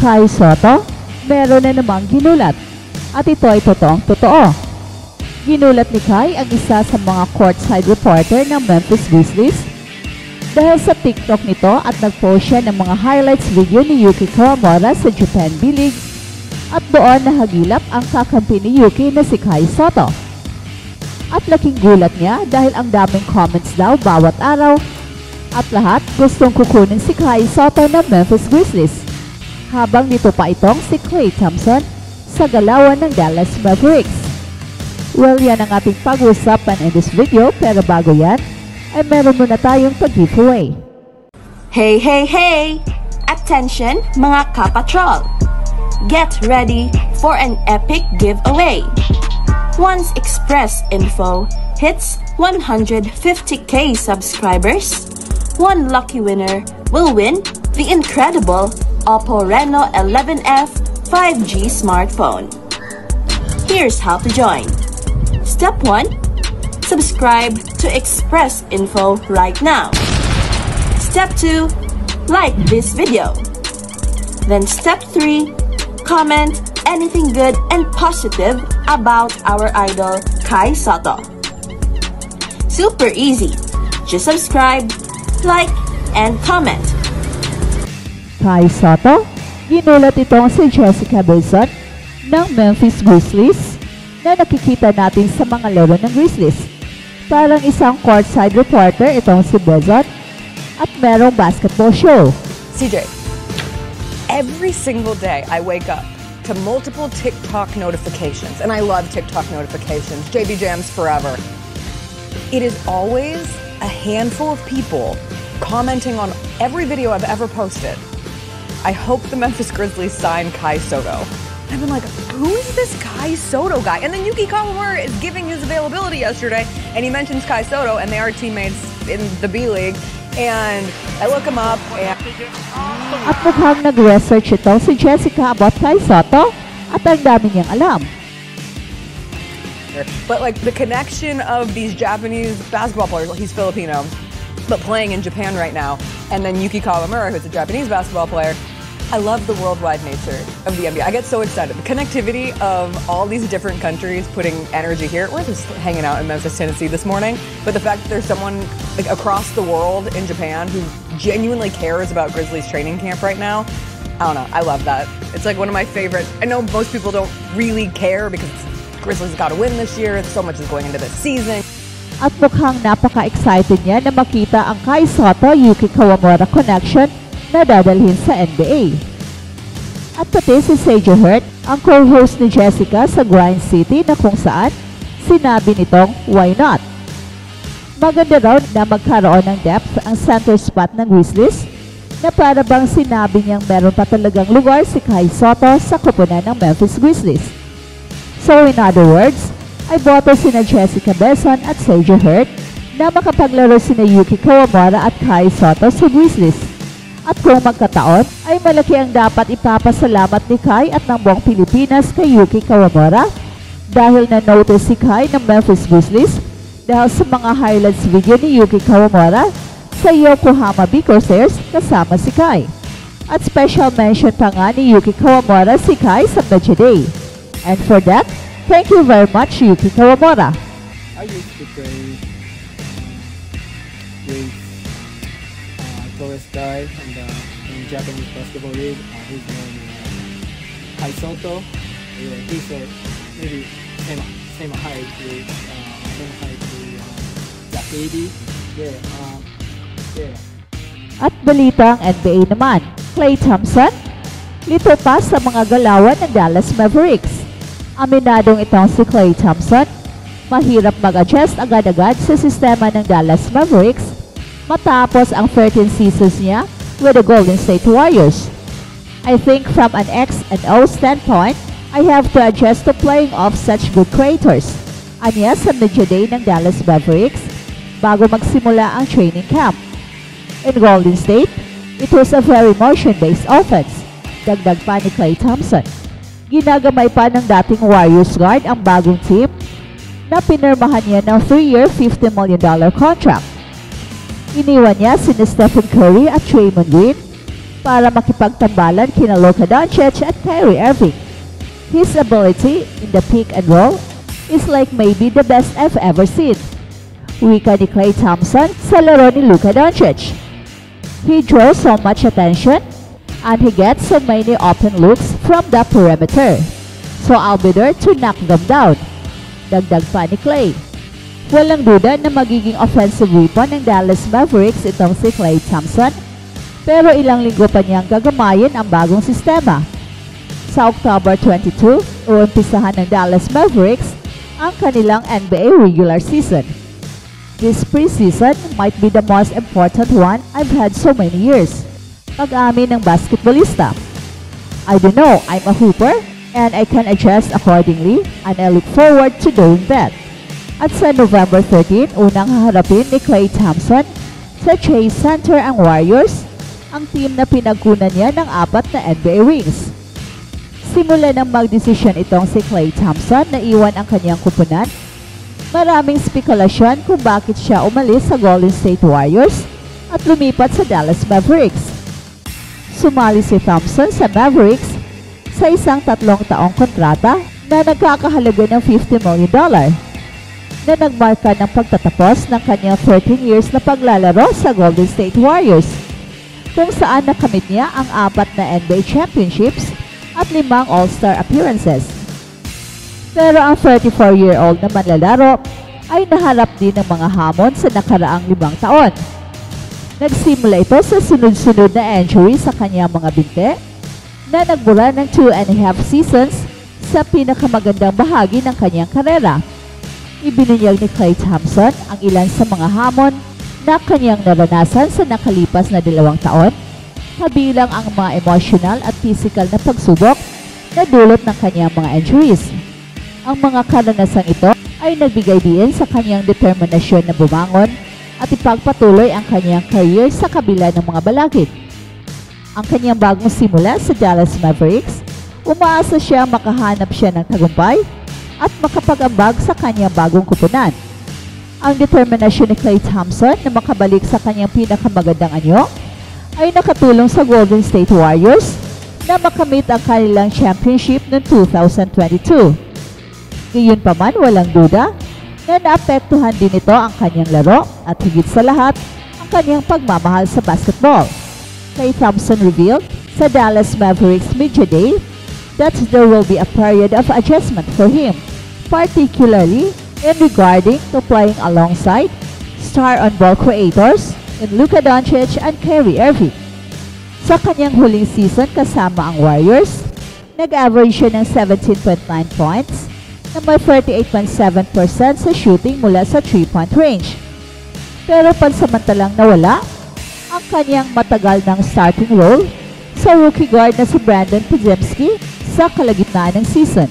Kai Sotto, meron na namang ginulat. At ito ay totoong-totoo. Ginulat ni Kai ang isa sa mga courtside reporter ng Memphis Grizzlies dahil sa TikTok nito at nag-post siya ng mga highlights video ni Yuki Kawamura sa Japan B-League at doon nahagilap ang kakampi ni Yuki na si Kai Sotto. At laking gulat niya dahil ang daming comments daw bawat araw at lahat gustong kukunin si Kai Sotto ng Memphis Grizzlies. Habang dito pa itong si Klay Thompson sa galawan ng Dallas Mavericks. Well, yan ang ating pag-uusapan in this video, pero bago yan, ay meron muna tayong pag-giveaway. Hey, hey, hey! Attention mga kapatrol! Get ready for an epic giveaway! Once Express Info hits 150k subscribers, one lucky winner will win the incredible Oppo Reno 11F 5G smartphone. Here's how to join. Step 1. Subscribe to Express Info right now. Step 2. Like this video. Then step 3. Comment anything good and positive about our idol Kai Sotto. Super easy. Just subscribe, like, and comment. Kai Sotto, ginulat itong si Jessica Besson ng Memphis Grizzlies na nakikita natin sa mga laro ng Grizzlies. Parang isang courtside reporter itong si Besson at merong basketball show. CJ, every single day I wake up to multiple TikTok notifications, and I love TikTok notifications, JB Jams forever. It is always a handful of people commenting on every video I've ever posted. I hope the Memphis Grizzlies sign Kai Sotto. I've been like, who is this Kai Sotto guy? And then Yuki Kawamura is giving his availability yesterday, and he mentions Kai Sotto, and they are teammates in the B-League. And I look him up, and... At mukhang nag-research ito si Jessica about Kai Sotto at ang dami niyang alam. But like the connection of these Japanese basketball players, well, he's Filipino, but playing in Japan right now, and then Yuki Kawamura, who's a Japanese basketball player. I love the worldwide nature of the NBA. I get so excited. The connectivity of all these different countries putting energy here. We're just hanging out in Memphis, Tennessee this morning, but the fact that there's someone like across the world in Japan who genuinely cares about Grizzlies training camp right now, I don't know. I love that. It's like one of my favorite. I know most people don't really care because Grizzlies got to win this year. So much is going into this season. At mukhang napaka-excited niya na makita ang Kai Sotto-Yuki Kawamura connection na dadalhin sa NBA. At pati si Sage Hurt, ang co-host ni Jessica sa Grind City na kung saan sinabi nitong why not. Maganda raw na magkaroon ng depth ang center spot ng Grizzlies na para bang sinabi niyang meron pa talagang lugar si Kai Sotto sa koponan ng Memphis Grizzlies. So in other words, ay boto sina Jessica Besson at Sage Hurt na makapaglaro sina Yuki Kawamura at Kai Sotto sa Grizzlies. At kung magkataon, ay malaki ang dapat ipapasalamat ni Kai at ng buong Pilipinas kay Yuki Kawamura dahil na-notice si Kai ng Memphis Grizzlies dahil sa mga highlights video ni Yuki Kawamura sa Yokohama B Corsairs kasama si Kai. At special mention pa nga ni Yuki Kawamura si Kai sa Media Day. And for that, thank you very much Yuki Kawamura. I used to play with Torres guy in Japanese basketball league. His name Kai Sotto. Yeah, he's maybe same height with Zach Edey. Yeah. At balitang NBA naman, Klay Thompson, lito pa sa mga galawan ng Dallas Mavericks. Aminadong itong si Klay Thompson, mahirap mag-adjust agad-agad sa sistema ng Dallas Mavericks matapos ang 13 seasons niya with the Golden State Warriors. I think from an X and O standpoint, I have to adjust to playing off such good creators. Anya sa Media Day ng Dallas Mavericks bago magsimula ang training camp. In Golden State, it was a very motion-based offense. Dagdag pa ni Klay Thompson. Ginagamay pa ng dating Warriors guard ang bagong team na pinirmahan niya ng 3-year $50 million contract. Iniwan niya sina Stephen Curry at Draymond Green para makipagtambalan kina Luka Doncic at Kyrie Irving. His ability in the pick and roll is like maybe the best I've ever seen. Wika ni Klay Thompson sa laro ni Luka Doncic. He draws so much attention and he gets so many open looks from the perimeter. So I'll be there to knock them down. Dagdag pa ni Klay. Walang duda na magiging offensive weapon ng Dallas Mavericks itong si Klay Thompson, pero ilang linggo pa niyang gagamayin ang bagong sistema. Sa October 22, uumpisahan ng Dallas Mavericks ang kanilang NBA regular season. This preseason might be the most important one I've had so many years. Pag-amin ng basketballista. I don't know, I'm a hooper and I can adjust accordingly and I look forward to doing that. At sa November 13, unang haharapin ni Klay Thompson sa Chase Center ang Warriors, ang team na pinagkunan niya ng 4 na NBA rings. Simula nang magdesisyon itong si Klay Thompson na iwan ang kanyang kupunan, maraming spekulasyon kung bakit siya umalis sa Golden State Warriors at lumipat sa Dallas Mavericks. Sumali si Thompson sa Mavericks sa isang 3 taong kontrata na nagkakahalaga ng $50 million na nagmarka ng pagtatapos ng kanyang 13 years na paglalaro sa Golden State Warriors, kung saan nakamit niya ang 4 na NBA championships at 5 All-Star appearances. Pero ang 34-year-old na manlalaro ay naharap din ng mga hamon sa nakaraang 5 taon. Nagsimula ito sa sunod-sunod na injury sa kanyang mga binte na nagbura ng 2.5 seasons sa pinakamagandang bahagi ng kanyang karera. Ibinunyag ni Klay Thompson ang ilan sa mga hamon na kanyang naranasan sa nakalipas na 2 taon, kabilang ang mga emotional at physical na pagsubok na dulot ng kanyang mga injuries. Ang mga karanasang ito ay nagbigay din sa kanyang determinasyon na bumangon at ipagpatuloy ang kanyang career sa kabila ng mga balakid. Ang kanyang bagong simula sa Dallas Mavericks, umaasa siya makahanap siya ng tagumpay at makapag-ambag sa kanyang bagong kupunan. Ang determinasyon ni Klay Thompson na makabalik sa kanyang pinakamagandang anyo ay nakatulong sa Golden State Warriors na makamit ang kanilang championship noong 2022. Gayunpaman, walang duda na naapektuhan din ito ang kanyang laro at higit sa lahat ang kanyang pagmamahal sa basketball. Klay Thompson revealed sa Dallas Mavericks Media Day that there will be a period of adjustment for him, particularly in regarding to playing alongside star on-ball creators in Luka Doncic and Kyrie Irving. Sa kanyang huling season kasama ang Warriors, nag-average siya ng 17.9 points na may 38.7% sa shooting mula sa 3-point range. Pero pansamantalang nawala ang kanyang matagal ng starting role sa rookie guard na si Brandon Podziemski sa kalagitnaan ng season.